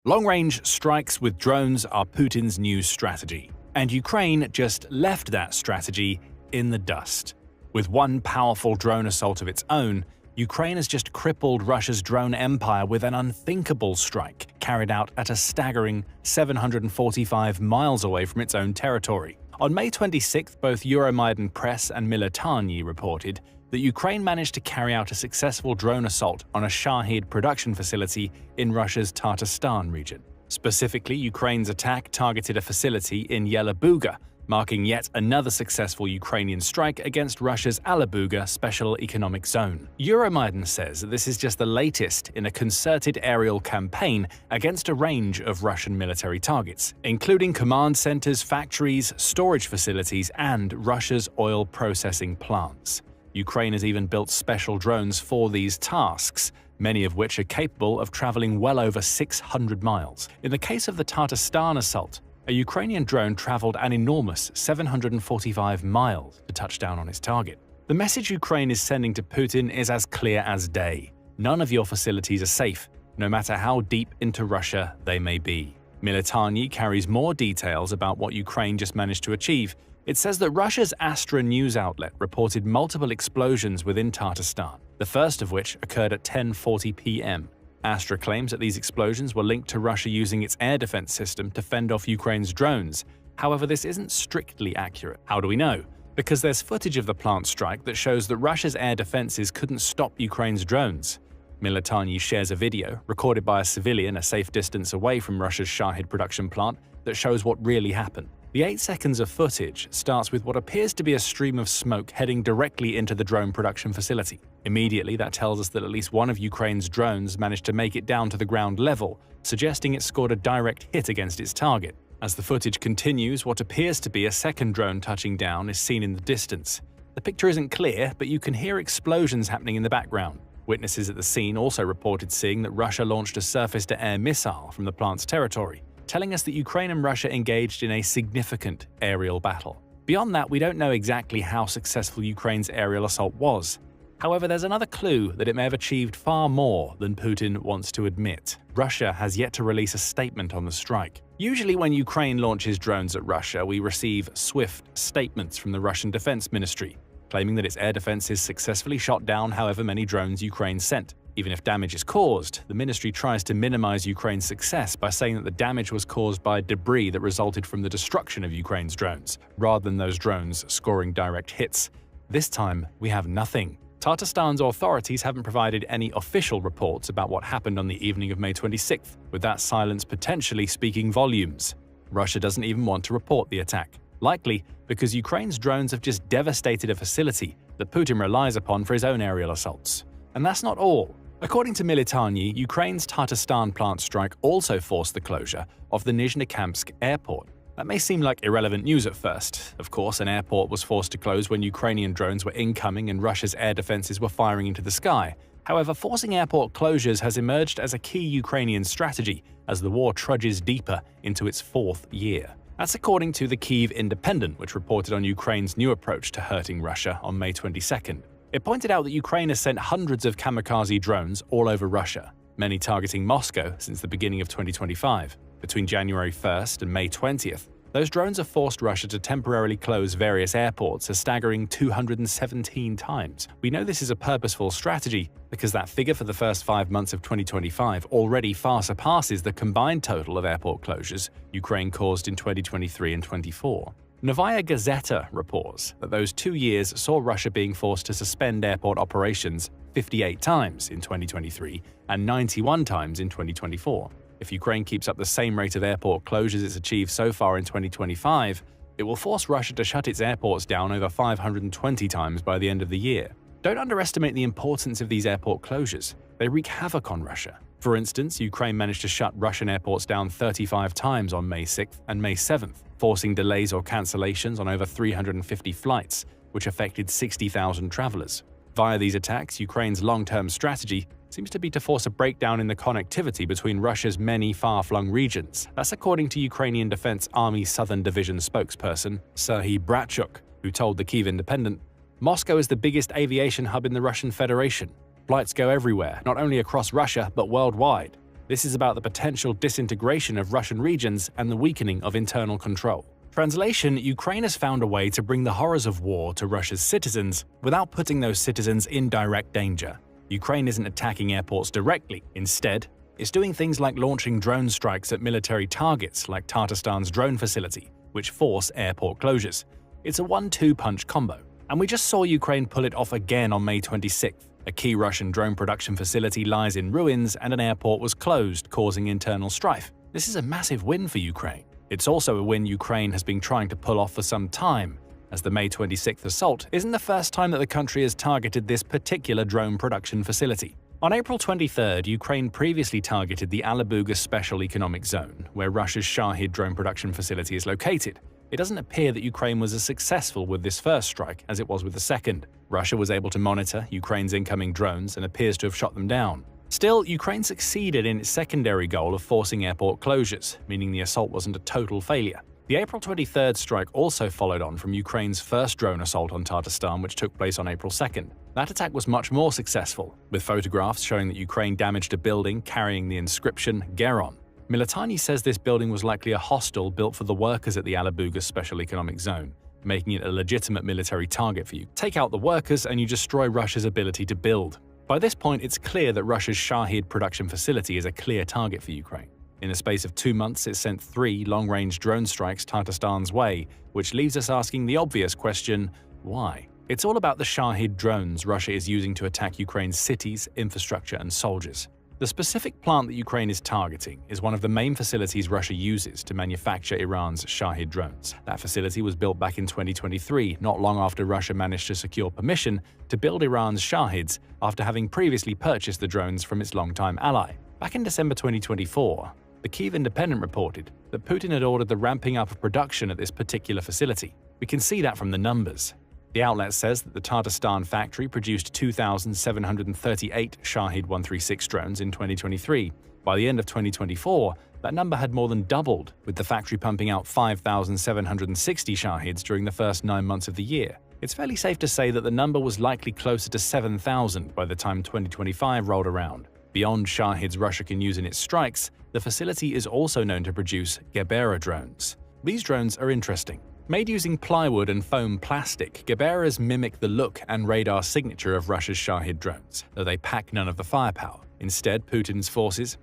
Long-range strikes with drones are Putin's new strategy, and Ukraine just left that strategy in the dust. With one powerful drone assault of its own, Ukraine has just crippled Russia's drone empire with an unthinkable strike carried out at a staggering 745 miles away from its own territory. On May 26th, both Euromaidan Press and Militarny reported that Ukraine managed to carry out a successful drone assault on a Shahid production facility in Russia's Tatarstan region. Specifically, Ukraine's attack targeted a facility in Yelabuga, marking yet another successful Ukrainian strike against Russia's Alabuga Special Economic Zone. Euromaidan says that this is just the latest in a concerted aerial campaign against a range of Russian military targets, including command centers, factories, storage facilities, and Russia's oil processing plants. Ukraine has even built special drones for these tasks, many of which are capable of traveling well over 600 miles. In the case of the Tatarstan assault, a Ukrainian drone traveled an enormous 745 miles to touch down on its target. The message Ukraine is sending to Putin is as clear as day. None of your facilities are safe, no matter how deep into Russia they may be. Militarny carries more details about what Ukraine just managed to achieve. It says that Russia's Astra news outlet reported multiple explosions within Tatarstan, the first of which occurred at 10:40 p.m. Astra claims that these explosions were linked to Russia using its air defense system to fend off Ukraine's drones. However, this isn't strictly accurate. How do we know? Because there's footage of the plant strike that shows that Russia's air defenses couldn't stop Ukraine's drones. Militarny shares a video, recorded by a civilian a safe distance away from Russia's Shahid production plant, that shows what really happened. The 8 seconds of footage starts with what appears to be a stream of smoke heading directly into the drone production facility. Immediately, that tells us that at least one of Ukraine's drones managed to make it down to the ground level, suggesting it scored a direct hit against its target. As the footage continues, what appears to be a second drone touching down is seen in the distance. The picture isn't clear, but you can hear explosions happening in the background. Witnesses at the scene also reported seeing that Russia launched a surface-to-air missile from the plant's territory, telling us that Ukraine and Russia engaged in a significant aerial battle. Beyond that, we don't know exactly how successful Ukraine's aerial assault was. However, there's another clue that it may have achieved far more than Putin wants to admit. Russia has yet to release a statement on the strike. Usually when Ukraine launches drones at Russia, we receive swift statements from the Russian Defense Ministry, claiming that its air defenses successfully shot down however many drones Ukraine sent. Even if damage is caused, the ministry tries to minimize Ukraine's success by saying that the damage was caused by debris that resulted from the destruction of Ukraine's drones, rather than those drones scoring direct hits. This time, we have nothing. Tatarstan's authorities haven't provided any official reports about what happened on the evening of May 26th, with that silence potentially speaking volumes. Russia doesn't even want to report the attack, likely because Ukraine's drones have just devastated a facility that Putin relies upon for his own aerial assaults. And that's not all. According to Militarny, Ukraine's Tatarstan plant strike also forced the closure of the Nizhnekamsk airport. That may seem like irrelevant news at first. Of course, an airport was forced to close when Ukrainian drones were incoming and Russia's air defenses were firing into the sky. However, forcing airport closures has emerged as a key Ukrainian strategy as the war trudges deeper into its 4th year. That's according to the Kyiv Independent, which reported on Ukraine's new approach to hurting Russia on May 22nd. It pointed out that Ukraine has sent hundreds of kamikaze drones all over Russia, many targeting Moscow since the beginning of 2025. Between January 1st and May 20th, those drones have forced Russia to temporarily close various airports a staggering 217 times. We know this is a purposeful strategy because that figure for the first 5 months of 2025 already far surpasses the combined total of airport closures Ukraine caused in 2023 and 24. Novaya Gazeta reports that those 2 years saw Russia being forced to suspend airport operations 58 times in 2023 and 91 times in 2024. If Ukraine keeps up the same rate of airport closures it's achieved so far in 2025, it will force Russia to shut its airports down over 520 times by the end of the year. Don't underestimate the importance of these airport closures. They wreak havoc on Russia. For instance, Ukraine managed to shut Russian airports down 35 times on May 6th and May 7th, forcing delays or cancellations on over 350 flights, which affected 60,000 travelers. Via these attacks, Ukraine's long-term strategy seems to be to force a breakdown in the connectivity between Russia's many far-flung regions. That's according to Ukrainian Defense Army Southern Division spokesperson Serhiy Bratchuk, who told the Kyiv Independent, "Moscow is the biggest aviation hub in the Russian Federation. Flights go everywhere, not only across Russia but worldwide. This is about the potential disintegration of Russian regions and the weakening of internal control. Translation: Ukraine has found a way to bring the horrors of war to Russia's citizens without putting those citizens in direct danger. Ukraine isn't attacking airports directly. Instead, it's doing things like launching drone strikes at military targets like Tatarstan's drone facility, which force airport closures. It's a 1-2 punch combo. And we just saw Ukraine pull it off again on May 26th. A key Russian drone production facility lies in ruins and an airport was closed, causing internal strife. This is a massive win for Ukraine. It's also a win Ukraine has been trying to pull off for some time, as the May 26th assault isn't the first time that the country has targeted this particular drone production facility. On April 23rd, Ukraine previously targeted the Alabuga Special Economic Zone, where Russia's Shahid drone production facility is located. It doesn't appear that Ukraine was as successful with this first strike as it was with the second. Russia was able to monitor Ukraine's incoming drones and appears to have shot them down. Still, Ukraine succeeded in its secondary goal of forcing airport closures, meaning the assault wasn't a total failure. The April 23rd strike also followed on from Ukraine's first drone assault on Tatarstan, which took place on April 2nd. That attack was much more successful, with photographs showing that Ukraine damaged a building carrying the inscription Geron. Militani says this building was likely a hostel built for the workers at the Alabuga Special Economic Zone, making it a legitimate military target for you. Take out the workers and you destroy Russia's ability to build. By this point, it's clear that Russia's Shahid production facility is a clear target for Ukraine. In the space of 2 months, it sent 3 long-range drone strikes Tatarstan's way, which leaves us asking the obvious question, why? It's all about the Shahid drones Russia is using to attack Ukraine's cities, infrastructure, and soldiers. The specific plant that Ukraine is targeting is one of the main facilities Russia uses to manufacture Iran's Shahid drones. That facility was built back in 2023, not long after Russia managed to secure permission to build Iran's Shahids after having previously purchased the drones from its longtime ally. Back in December 2024, the Kyiv Independent reported that Putin had ordered the ramping up of production at this particular facility. We can see that from the numbers. The outlet says that the Tatarstan factory produced 2,738 Shahid 136 drones in 2023. By the end of 2024, that number had more than doubled, with the factory pumping out 5,760 Shahids during the first 9 months of the year. It's fairly safe to say that the number was likely closer to 7,000 by the time 2025 rolled around. Beyond Shahids Russia can use in its strikes, the facility is also known to produce Gebera drones. These drones are interesting. Made using plywood and foam plastic, Geberas mimic the look and radar signature of Russia's Shahid drones, though they pack none of the firepower. Instead, Putin's forces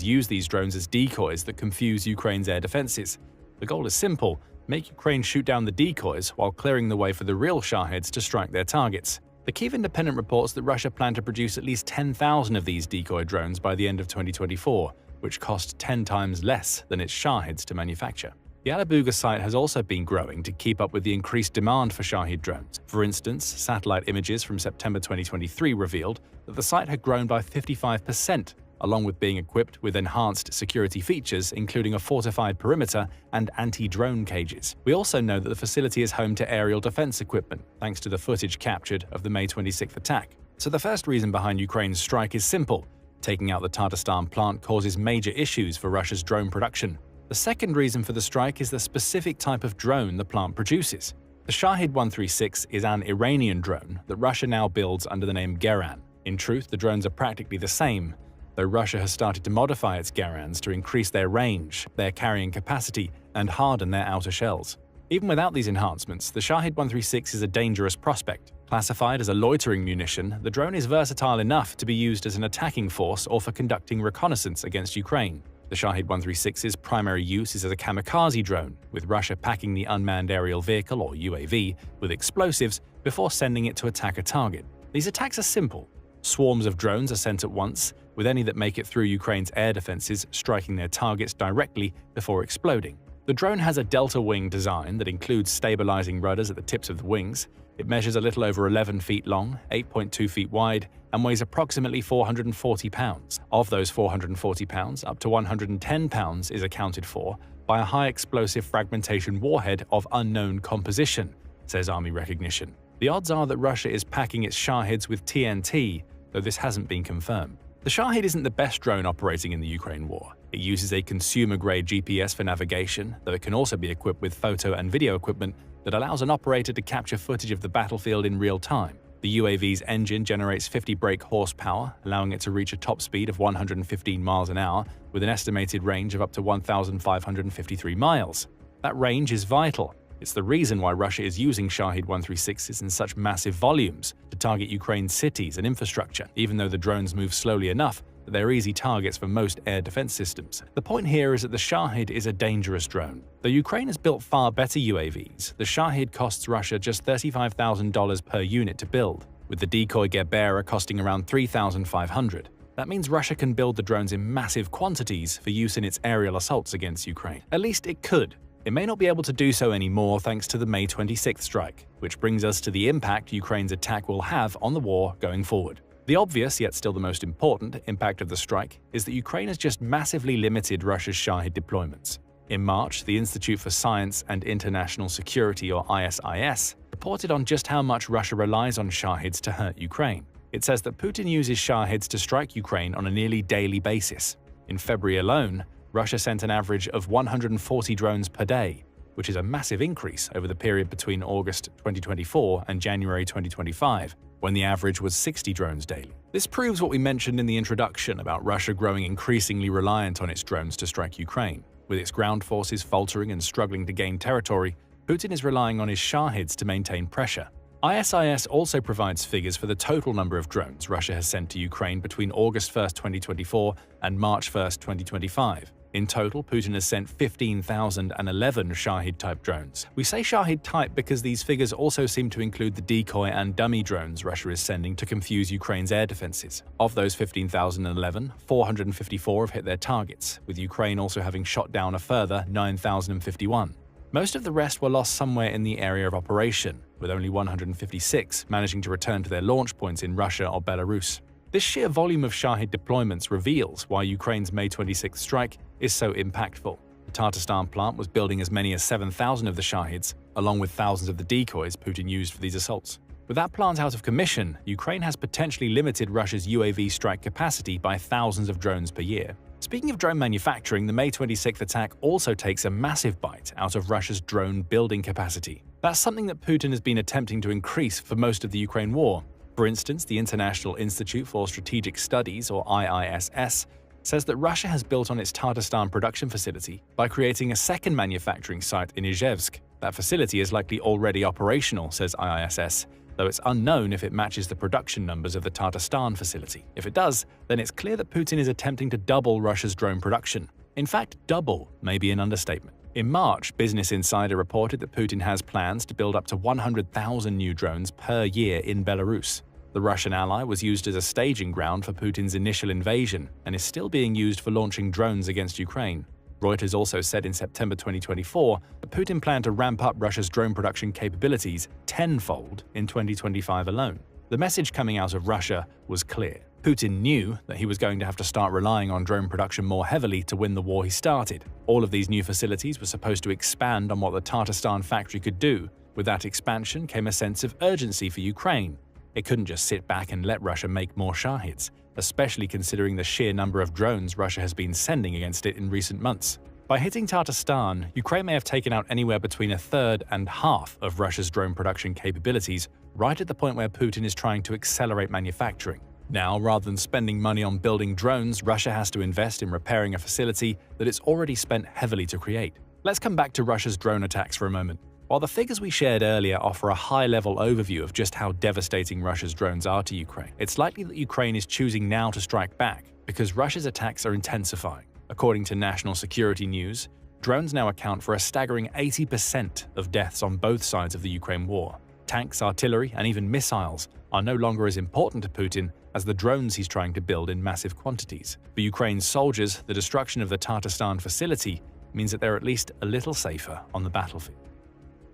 use these drones as decoys that confuse Ukraine's air defenses. The goal is simple: make Ukraine shoot down the decoys while clearing the way for the real Shahids to strike their targets. The Kyiv Independent reports that Russia planned to produce at least 10,000 of these decoy drones by the end of 2024, which cost 10 times less than its Shahids to manufacture. The Alabuga site has also been growing to keep up with the increased demand for Shahid drones. For instance, satellite images from September 2023 revealed that the site had grown by 55%, along with being equipped with enhanced security features including a fortified perimeter and anti-drone cages. We also know that the facility is home to aerial defense equipment, thanks to the footage captured of the May 26th attack. So the first reason behind Ukraine's strike is simple: taking out the Tatarstan plant causes major issues for Russia's drone production. The second reason for the strike is the specific type of drone the plant produces. The Shahid 136 is an Iranian drone that Russia now builds under the name Geran. In truth, the drones are practically the same, though Russia has started to modify its Gerans to increase their range, their carrying capacity, and harden their outer shells. Even without these enhancements, the Shahid 136 is a dangerous prospect. Classified as a loitering munition, the drone is versatile enough to be used as an attacking force or for conducting reconnaissance against Ukraine. The Shahid 136's primary use is as a kamikaze drone, with Russia packing the unmanned aerial vehicle, or UAV, with explosives before sending it to attack a target. These attacks are simple. Swarms of drones are sent at once, with any that make it through Ukraine's air defenses striking their targets directly before exploding. The drone has a delta wing design that includes stabilizing rudders at the tips of the wings. It measures a little over 11 feet long, 8.2 feet wide, and weighs approximately 440 pounds. Of those 440 pounds, up to 110 pounds is accounted for by a high-explosive fragmentation warhead of unknown composition, says Army Recognition. The odds are that Russia is packing its Shahids with TNT, though this hasn't been confirmed. The Shahid isn't the best drone operating in the Ukraine war. It uses a consumer-grade GPS for navigation, though it can also be equipped with photo and video equipment that allows an operator to capture footage of the battlefield in real time. The UAV's engine generates 50 brake horsepower, allowing it to reach a top speed of 115 miles an hour with an estimated range of up to 1,553 miles. That range is vital. It's the reason why Russia is using Shahed 136s in such massive volumes to target Ukraine's cities and infrastructure, even though the drones move slowly enough that they're easy targets for most air defense systems. The point here is that the Shahed is a dangerous drone. Though Ukraine has built far better UAVs, the Shahed costs Russia just $35,000 per unit to build, with the decoy Gerbera costing around $3,500. That means Russia can build the drones in massive quantities for use in its aerial assaults against Ukraine. At least it could. It may not be able to do so anymore thanks to the May 26th strike, which brings us to the impact Ukraine's attack will have on the war going forward. The obvious, yet still the most important, impact of the strike is that Ukraine has just massively limited Russia's Shahed deployments. In March, the Institute for Science and International Security, or ISIS, reported on just how much Russia relies on Shaheds to hurt Ukraine. It says that Putin uses Shaheds to strike Ukraine on a nearly daily basis. In February alone, Russia sent an average of 140 drones per day, which is a massive increase over the period between August 2024 and January 2025, when the average was 60 drones daily. This proves what we mentioned in the introduction about Russia growing increasingly reliant on its drones to strike Ukraine. With its ground forces faltering and struggling to gain territory, Putin is relying on his Shaheds to maintain pressure. ISIS also provides figures for the total number of drones Russia has sent to Ukraine between August 1, 2024 and March 1, 2025. In total, Putin has sent 15,011 Shahed-type drones. We say Shahed-type because these figures also seem to include the decoy and dummy drones Russia is sending to confuse Ukraine's air defenses. Of those 15,011, 454 have hit their targets, with Ukraine also having shot down a further 9,051. Most of the rest were lost somewhere in the area of operation, with only 156 managing to return to their launch points in Russia or Belarus. This sheer volume of Shahed deployments reveals why Ukraine's May 26th strike is so impactful. The Tatarstan plant was building as many as 7,000 of the Shaheds, along with thousands of the decoys Putin used for these assaults. With that plant out of commission, Ukraine has potentially limited Russia's UAV strike capacity by thousands of drones per year. Speaking of drone manufacturing, the May 26th attack also takes a massive bite out of Russia's drone building capacity. That's something that Putin has been attempting to increase for most of the Ukraine war. For instance, the International Institute for Strategic Studies, or IISS, says that Russia has built on its Tatarstan production facility by creating a second manufacturing site in Izhevsk. That facility is likely already operational, says IISS, though it's unknown if it matches the production numbers of the Tatarstan facility. If it does, then it's clear that Putin is attempting to double Russia's drone production. In fact, double may be an understatement. In March, Business Insider reported that Putin has plans to build up to 100,000 new drones per year in Belarus. The Russian ally was used as a staging ground for Putin's initial invasion and is still being used for launching drones against Ukraine. Reuters also said in September 2024 that Putin planned to ramp up Russia's drone production capabilities tenfold in 2025 alone. The message coming out of Russia was clear. Putin knew that he was going to have to start relying on drone production more heavily to win the war he started. All of these new facilities were supposed to expand on what the Tatarstan factory could do. With that expansion came a sense of urgency for Ukraine. It couldn't just sit back and let Russia make more Shaheds, especially considering the sheer number of drones Russia has been sending against it in recent months. By hitting Tatarstan, Ukraine may have taken out anywhere between a third and half of Russia's drone production capabilities, right at the point where Putin is trying to accelerate manufacturing. Now, rather than spending money on building drones, Russia has to invest in repairing a facility that it's already spent heavily to create. Let's come back to Russia's drone attacks for a moment. While the figures we shared earlier offer a high-level overview of just how devastating Russia's drones are to Ukraine, it's likely that Ukraine is choosing now to strike back because Russia's attacks are intensifying. According to National Security News, drones now account for a staggering 80% of deaths on both sides of the Ukraine war. Tanks, artillery, and even missiles are no longer as important to Putin as the drones he's trying to build in massive quantities. For Ukraine's soldiers, the destruction of the Tatarstan facility means that they're at least a little safer on the battlefield.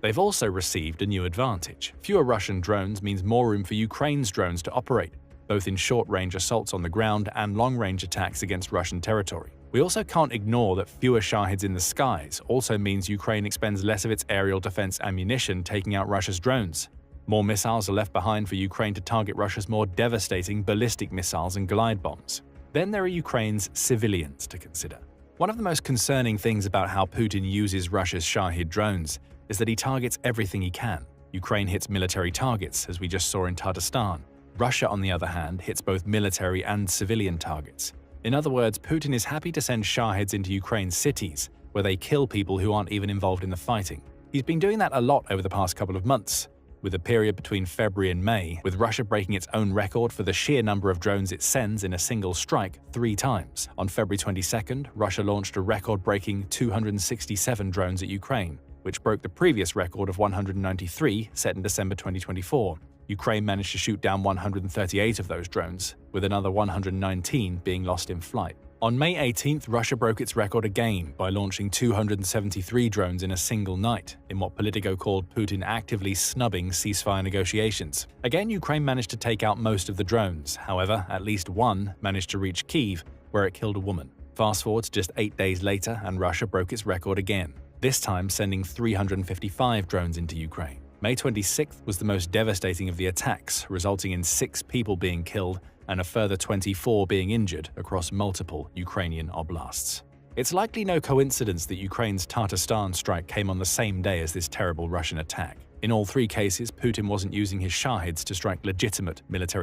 They've also received a new advantage. Fewer Russian drones means more room for Ukraine's drones to operate, both in short-range assaults on the ground and long-range attacks against Russian territory. We also can't ignore that fewer Shaheds in the skies also means Ukraine expends less of its aerial defense ammunition taking out Russia's drones. More missiles are left behind for Ukraine to target Russia's more devastating ballistic missiles and glide bombs. Then there are Ukraine's civilians to consider. One of the most concerning things about how Putin uses Russia's Shahed drones is that he targets everything he can. Ukraine hits military targets, as we just saw in Tatarstan. Russia, on the other hand, hits both military and civilian targets. In other words, Putin is happy to send Shaheeds into Ukraine's cities, where they kill people who aren't even involved in the fighting. He's been doing that a lot over the past couple of months, with a period between February and May, with Russia breaking its own record for the sheer number of drones it sends in a single strike 3 times. On February 22nd, Russia launched a record-breaking 267 drones at Ukraine, which broke the previous record of 193 set in December 2024. Ukraine managed to shoot down 138 of those drones, with another 119 being lost in flight. On May 18th, Russia broke its record again by launching 273 drones in a single night, in what Politico called Putin actively snubbing ceasefire negotiations. Again, Ukraine managed to take out most of the drones. However, at least one managed to reach Kyiv, where it killed a woman. Fast forward to just 8 days later, and Russia broke its record again, this time sending 355 drones into Ukraine. May 26th was the most devastating of the attacks, resulting in 6 people being killed and a further 24 being injured across multiple Ukrainian oblasts. It's likely no coincidence that Ukraine's Tatarstan strike came on the same day as this terrible Russian attack. In all 3 cases, Putin wasn't using his Shaheeds to strike legitimate military